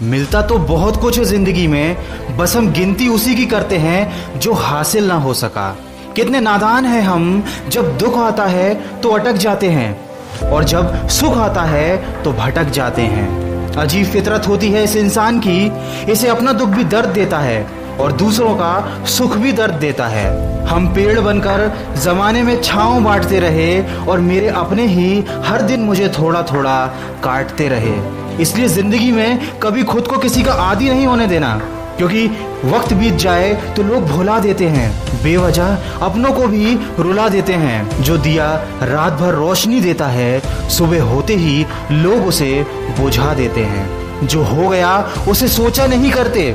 मिलता तो बहुत कुछ है जिंदगी में, बस हम गिनती उसी की करते हैं जो हासिल ना हो सका। कितने नादान हैं हम, जब दुख आता है तो अटक जाते हैं और जब सुख आता है तो भटक जाते हैं। अजीब फितरत होती है इस इंसान की, इसे अपना दुख भी दर्द देता है और दूसरों का सुख भी दर्द देता है। हम पेड़ बनकर जमाने में छांव बांटते रहे और मेरे अपने ही हर दिन मुझे थोड़ा थोड़ा काटते रहे। इसलिए जिंदगी में कभी खुद को किसी का आदी नहीं होने देना, क्योंकि वक्त बीत जाए तो लोग भुला देते हैं, बेवजह अपनों को भी रुला देते हैं। जो दिया रात भर रोशनी देता है, सुबह होते ही लोग उसे बुझा देते हैं। जो हो गया उसे सोचा नहीं करते,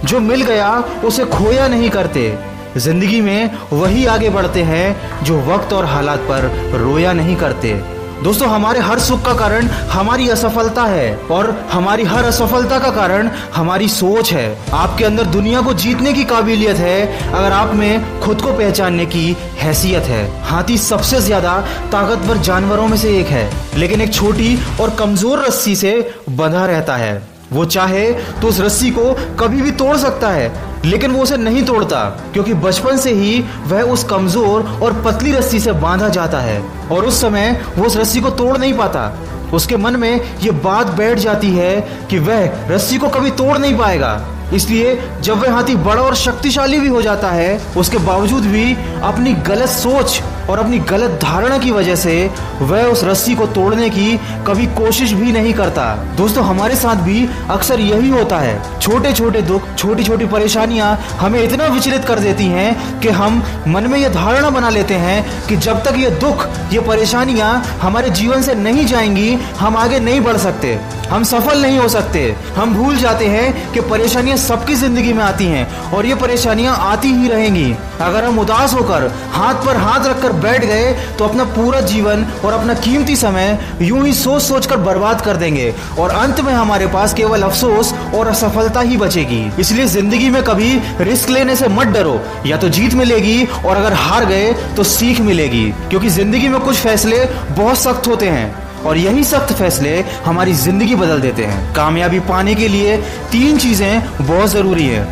जो मिल गया उसे खोया नहीं करते। जिंदगी में वही आगे बढ़ते हैं जो वक्त और हालात पर रोया नहीं करते। दोस्तों, हमारे हर सुख का कारण हमारी असफलता है और हमारी हर असफलता का कारण हमारी सोच है। आपके अंदर दुनिया को जीतने की काबिलियत है अगर आप में खुद को पहचानने की हैसियत है। हाथी सबसे ज्यादा ताकतवर जानवरों में से एक है, लेकिन एक छोटी और कमजोर रस्सी से बंधा रहता है। वो चाहे तो उस रस्सी को कभी भी तोड़ सकता है, लेकिन वो उसे नहीं तोड़ता, क्योंकि बचपन से ही वह उस कमजोर और पतली रस्सी से बांधा जाता है और उस समय वो उस रस्सी को तोड़ नहीं पाता। उसके मन में ये बात बैठ जाती है कि वह रस्सी को कभी तोड़ नहीं पाएगा। इसलिए जब वह हाथी बड़ा और शक्तिशाली भी हो जाता है, उसके बावजूद भी अपनी गलत सोच और अपनी गलत धारणा की वजह से वह उस रस्सी को तोड़ने की कभी कोशिश भी नहीं करता। दोस्तों, हमारे साथ भी अक्सर यही होता है। छोटे छोटे दुख, छोटी छोटी परेशानियां हमें इतना विचलित कर देती हैं कि हम मन में यह धारणा बना लेते हैं कि जब तक ये दुख, ये परेशानियां हमारे जीवन से नहीं जाएंगी, हम आगे नहीं बढ़ सकते, हम सफल नहीं हो सकते। हम भूल जाते हैं कि परेशानियां सबकी जिंदगी में आती हैं और ये परेशानियां आती ही रहेंगी। अगर हम उदास होकर हाथ पर हाथ रखकर बैठ गए तो अपना पूरा जीवन और अपना कीमती समय यूं ही सोच सोच कर बर्बाद कर देंगे और अंत में हमारे पास केवल अफसोस और असफलता ही बचेगी। इसलिए जिंदगी में कभी रिस्क लेने से मत डरो, या तो जीत मिलेगी और अगर हार गए तो सीख मिलेगी, क्योंकि जिंदगी में कुछ फैसले बहुत सख्त होते हैं और यही सख्त फैसले हमारी जिंदगी बदल देते हैं। कामयाबी पाने के लिए 3 चीजें बहुत जरूरी है: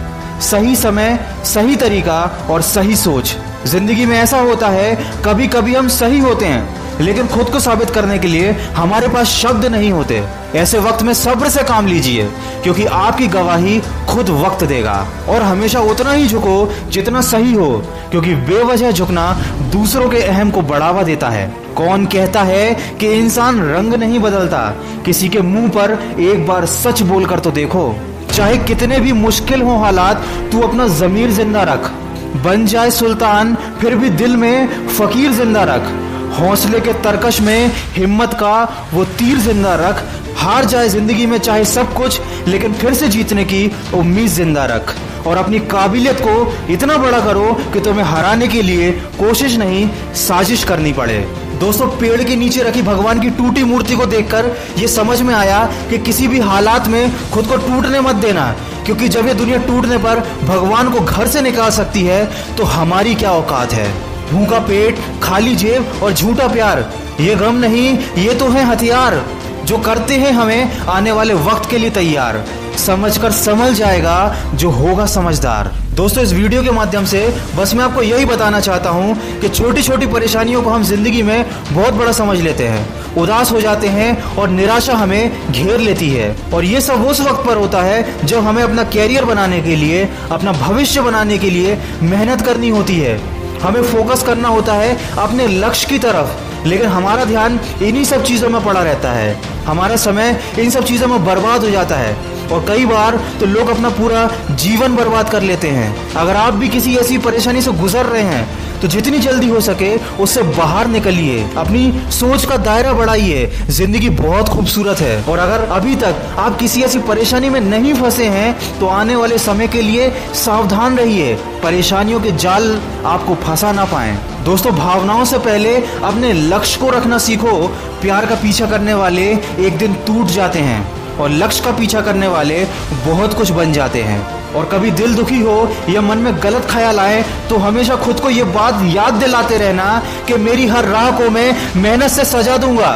सही समय, सही तरीका और सही सोच। जिंदगी में ऐसा होता है, कभी कभी हम सही होते हैं लेकिन खुद को साबित करने के लिए हमारे पास शब्द नहीं होते। ऐसे वक्त में सब्र से काम लीजिए, क्योंकि आपकी गवाही खुद वक्त देगा। और हमेशा उतना ही झुको जितना सही हो, क्योंकि बेवजह झुकना दूसरों के अहम को बढ़ावा देता है। कौन कहता है कि इंसान रंग नहीं बदलता? किसी के मुंह पर एक बार सच बोलकर तो देखो। चाहे कितने भी मुश्किल हो हालात, तू अपना जमीर जिंदा रख। बन जाए सुल्तान फिर भी दिल में फकीर जिंदा रख। हौसले के तरकश में हिम्मत का वो तीर जिंदा रख। हार जाए जिंदगी में चाहे सब कुछ, लेकिन फिर से जीतने की उम्मीद जिंदा रख। और अपनी काबिलियत को इतना बड़ा करो कि तुम्हें हराने के लिए कोशिश नहीं, साजिश करनी पड़े। दोस्तों, पेड़ के नीचे रखी भगवान की टूटी मूर्ति को देखकर ये समझ में आया कि किसी भी हालात में खुद को टूटने मत देना, क्योंकि जब ये दुनिया टूटने पर भगवान को घर से निकाल सकती है तो हमारी क्या औकात है। भूखा पेट, खाली जेब और झूठा प्यार, ये गम नहीं, ये तो है हथियार जो करते हैं हमें आने वाले वक्त के लिए तैयार। समझकर संभल जाएगा जो होगा समझदार। दोस्तों, इस वीडियो के माध्यम से बस मैं आपको यही बताना चाहता हूँ कि छोटी छोटी परेशानियों को हम जिंदगी में बहुत बड़ा समझ लेते हैं, उदास हो जाते हैं और निराशा हमें घेर लेती है। और ये सब उस वक्त पर होता है जब हमें अपना कैरियर बनाने के लिए, अपना भविष्य बनाने के लिए मेहनत करनी होती है। हमें फोकस करना होता है अपने लक्ष्य की तरफ, लेकिन हमारा ध्यान इन्हीं सब चीजों में पड़ा रहता है। हमारा समय इन सब चीजों में बर्बाद हो जाता है और कई बार तो लोग अपना पूरा जीवन बर्बाद कर लेते हैं। अगर आप भी किसी ऐसी परेशानी से गुजर रहे हैं तो जितनी जल्दी हो सके उससे बाहर निकलिए, अपनी सोच का दायरा बढ़ाइए। जिंदगी बहुत खूबसूरत है और अगर अभी तक आप किसी ऐसी परेशानी में नहीं फंसे हैं तो आने वाले समय के लिए सावधान रहिए, परेशानियों के जाल आपको फंसा ना पाएं। दोस्तों, भावनाओं से पहले अपने लक्ष्य को रखना सीखो। प्यार का पीछा करने वाले एक दिन टूट जाते हैं और लक्ष्य का पीछा करने वाले बहुत कुछ बन जाते हैं। और कभी दिल दुखी हो या मन में गलत ख्याल आए तो हमेशा खुद को ये बात याद दिलाते रहना कि मेरी हर राह को मैं मेहनत से सजा दूंगा।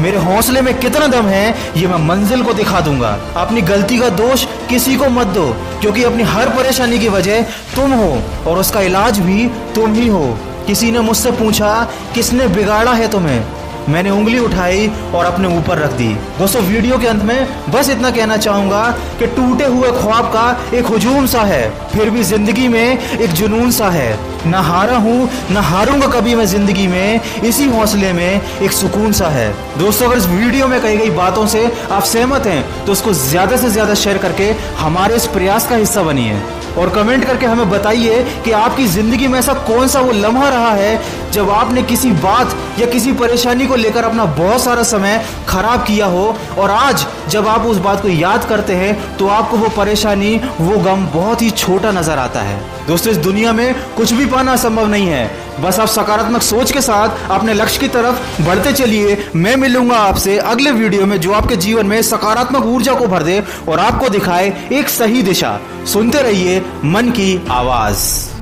मेरे हौसले में कितना दम है ये मैं मंजिल को दिखा दूंगा। अपनी गलती का दोष किसी को मत दो, क्योंकि अपनी हर परेशानी की वजह तुम हो और उसका इलाज भी तुम ही हो। किसी ने मुझसे पूछा किसने बिगाड़ा है तुम्हें, मैंने उंगली उठाई और अपने ऊपर रख दी। दोस्तों, वीडियो के अंत में बस इतना कहना चाहूंगा कि टूटे हुए ख्वाब का एक हुजूम सा है, फिर भी जिंदगी में एक जुनून सा है। ना हारा हूं ना हारूंगा कभी मैं जिंदगी में, इसी हौसले में एक सुकून सा है। दोस्तों, अगर इस वीडियो में कही गई बातों से आप सहमत हैं तो उसको ज्यादा से ज्यादा शेयर करके हमारे इस प्रयास का हिस्सा बनिए और कमेंट करके हमें बताइए कि आपकी जिंदगी में ऐसा कौन सा वो लम्हा रहा है जब आपने किसी बात या किसी परेशानी को लेकर अपना बहुत सारा समय खराब किया हो और आज जब आप उस बात को याद करते हैं तो आपको वो परेशानी, वो गम बहुत ही छोटा नजर आता है। दोस्तों, इस दुनिया में कुछ भी पाना संभव नहीं है, बस आप सकारात्मक सोच के साथ अपने लक्ष्य की तरफ बढ़ते चलिए। मैं मिलूंगा आपसे अगले वीडियो में जो आपके जीवन में सकारात्मक ऊर्जा को भर दे और आपको दिखाए एक सही दिशा। सुनते रहिए मन की आवाज।